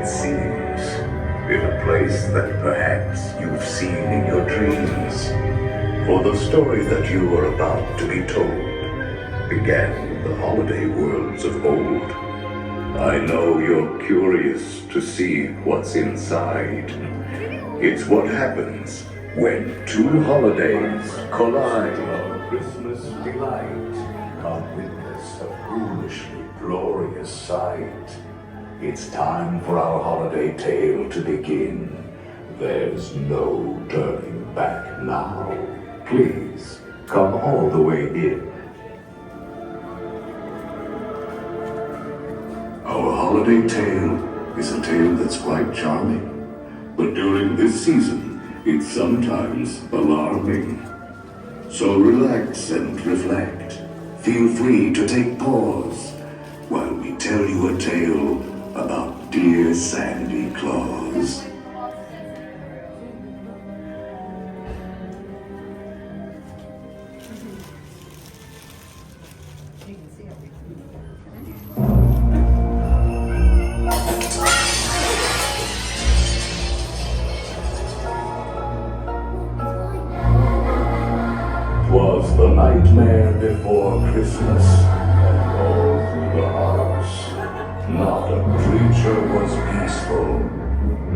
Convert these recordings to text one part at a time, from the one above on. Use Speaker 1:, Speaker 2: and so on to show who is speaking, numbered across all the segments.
Speaker 1: it seems, in a place that perhaps you've seen in your dreams. For the story that you are about to be told began in the holiday worlds of old. I know you're curious to see what's inside. It's what happens when two holidays collide. Christmas delight, come witness a foolishly glorious sight. It's time for our holiday tale to begin. There's no turning back now. Please, come all the way in. Our holiday tale is a tale that's quite charming, but during this season, it's sometimes alarming. So relax and reflect. Feel free to take pause while we tell you a tale about dear Sandy Claus. Was the nightmare before Christmas, and all through the house, not a creature was peaceful,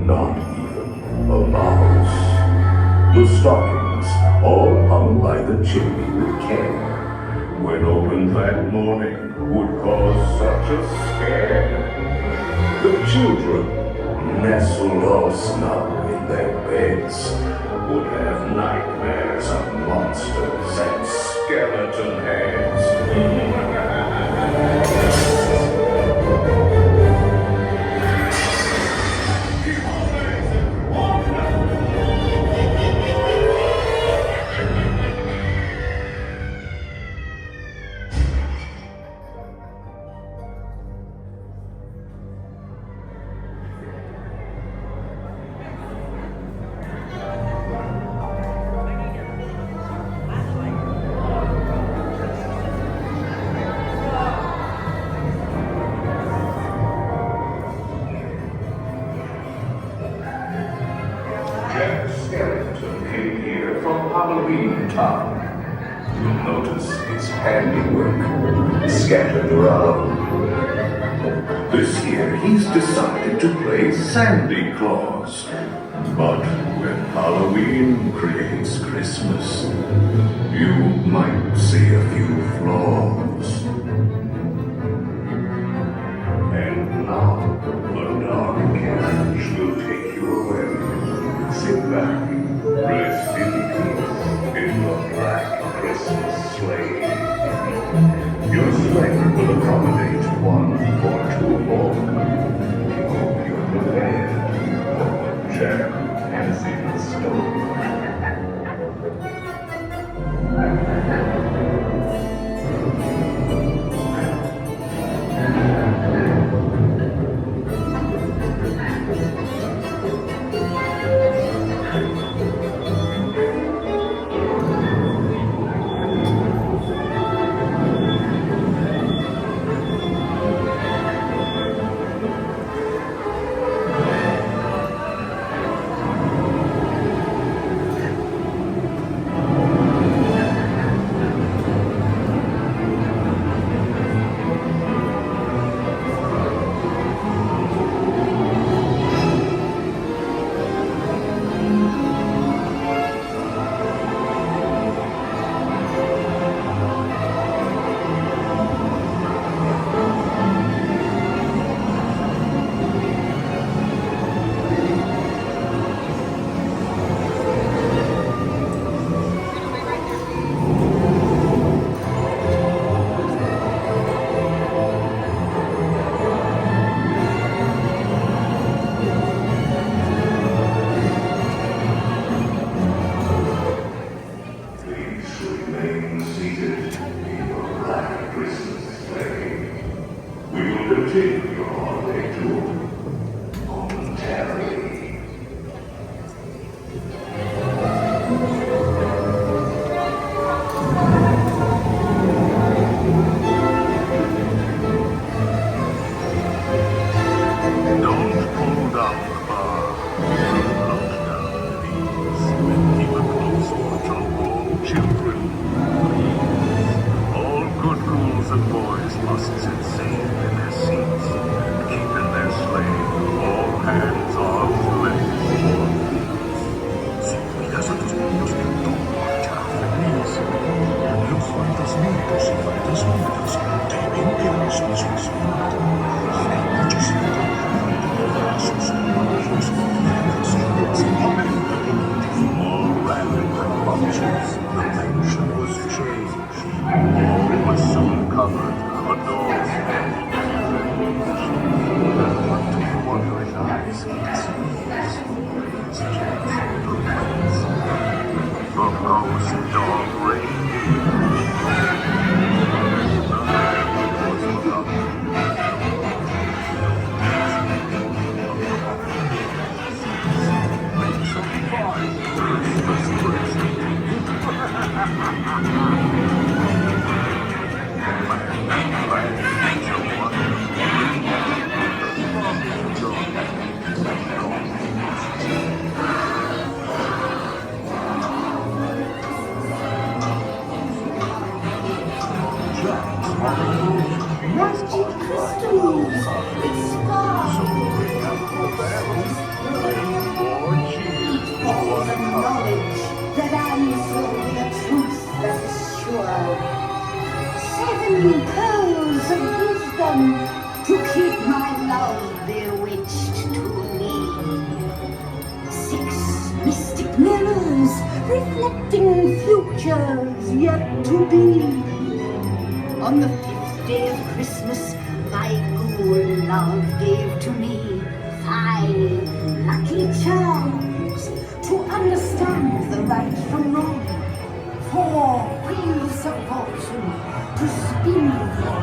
Speaker 1: not even a mouse. The stockings all hung by the chimney with care, when opened that morning would cause such a scare. The children, nestled all snug in their beds, would have nightmares of monsters and skeleton heads. Jeff Skellington came here from Halloween Town. You'll notice his handiwork scattered around. This year he's decided to play Sandy Claus. But when Halloween creates Christmas, you might see a few flaws. And now, a dark carriage will take you away. Sit back, rest in peace in the black Christmas sleigh. Your sleigh will accommodate one or two more. Hope you're prepared for what Jack has in store. More rapid than vultures, the mansion was changed. It was soon covered, adored, and wondering eyes could see the ghost dog reindeer.
Speaker 2: That answer with a truth that is sure. 7 pearls of wisdom to keep my love bewitched to me. 6 mystic mirrors reflecting futures yet to be. On the 5th day of Christmas, my ghoul love gave to me 5 lucky charms to understand the right from wrong. 4 wheels of fortune to spin for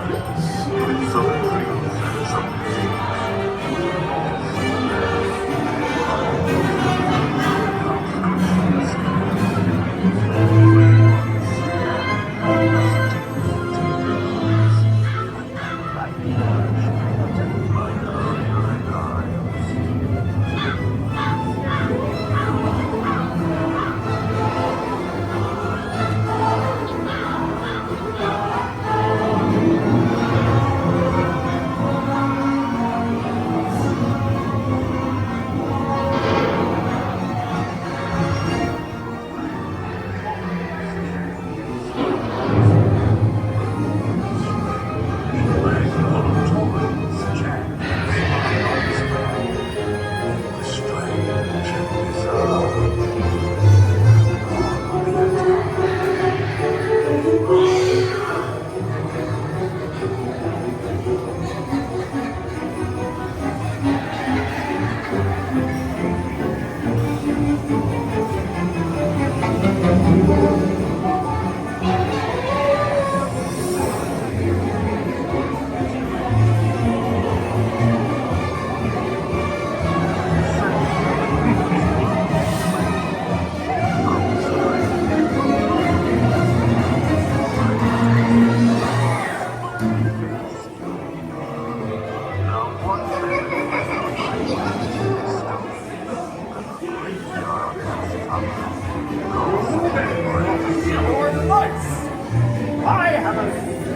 Speaker 3: I have a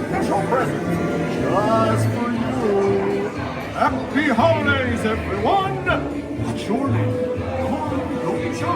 Speaker 3: special present just for you. Happy holidays, everyone! What's your name? Come on, don't be shy.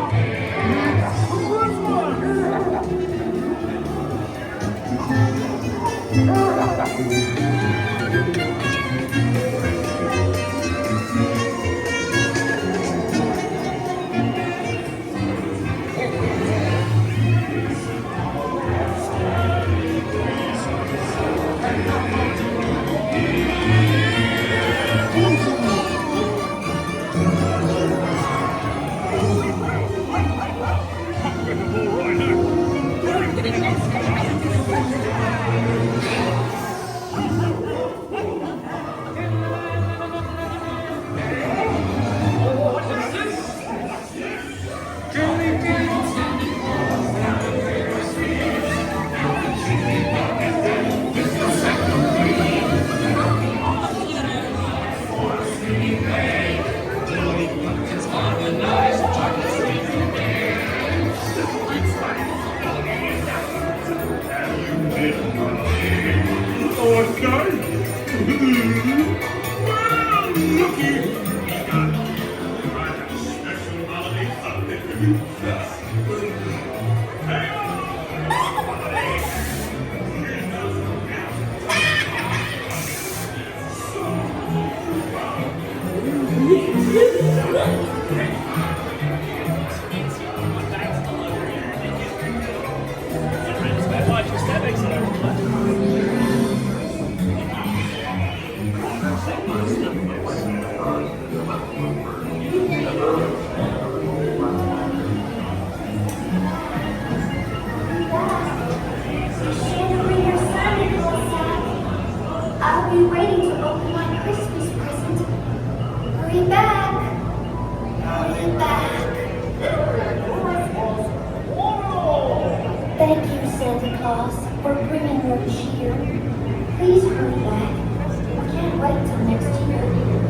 Speaker 3: It's
Speaker 4: Thank you, Santa Claus, for bringing your cheer. Please hurry back. We can't wait till next year.